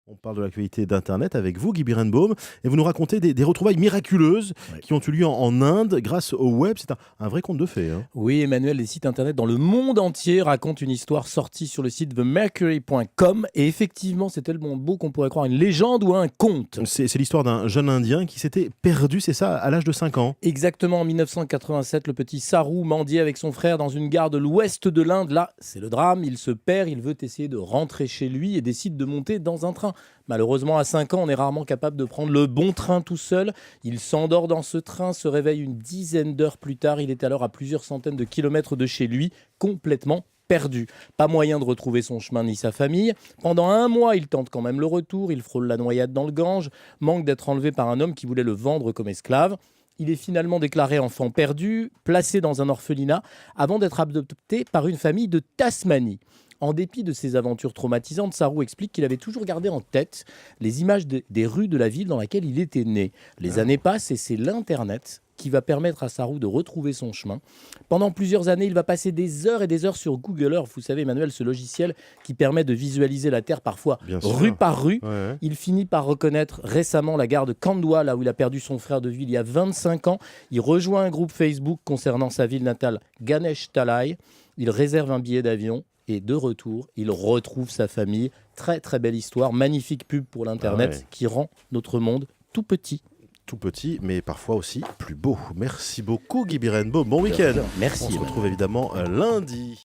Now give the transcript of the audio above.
On parle de l'actualité d'Internet avec vous, Guy Birenbaum, et vous nous racontez des retrouvailles miraculeuses qui ont eu lieu en Inde grâce au web. C'est un vrai conte de fées. Hein. Oui, Emmanuel, les sites internet dans le monde entier racontent une histoire sortie sur le site themercury.com. Et effectivement, c'est tellement beau qu'on pourrait croire une légende ou un conte. C'est l'histoire d'un jeune Indien qui s'était perdu, c'est ça, à l'âge de 5 ans. Exactement, en 1987, le petit Saru mendiait avec son frère dans une gare de l'ouest de l'Inde. Là, c'est le drame, il se perd, il veut essayer de rentrer chez lui et décide de monter dans un train. Malheureusement, à 5 ans, on est rarement capable de prendre le bon train tout seul. Il s'endort dans ce train, se réveille une dizaine d'heures plus tard. Il est alors à plusieurs centaines de kilomètres de chez lui, complètement perdu. Pas moyen de retrouver son chemin ni sa famille. Pendant un mois, il tente quand même le retour. Il frôle la noyade dans le Gange, manque d'être enlevé par un homme qui voulait le vendre comme esclave. Il est finalement déclaré enfant perdu, placé dans un orphelinat, avant d'être adopté par une famille de Tasmanie. En dépit de ses aventures traumatisantes, Saru explique qu'il avait toujours gardé en tête les images des rues de la ville dans laquelle il était né. Les années passent et c'est l'Internet qui va permettre à Saru de retrouver son chemin. Pendant plusieurs années, il va passer des heures et des heures sur Google Earth. Vous savez, Emmanuel, ce logiciel qui permet de visualiser la Terre parfois rue par rue. Ouais. Il finit par reconnaître récemment la gare de Khandwa, là où il a perdu son frère de vie il y a 25 ans. Il rejoint un groupe Facebook concernant sa ville natale, Ganesh Talai. Il réserve un billet d'avion. Et de retour, il retrouve sa famille. Très très belle histoire, magnifique pub pour l'Internet qui rend notre monde tout petit. Tout petit, mais parfois aussi plus beau. Merci beaucoup, Guy Birenbaum. Bon week-end. Merci. On se retrouve évidemment lundi.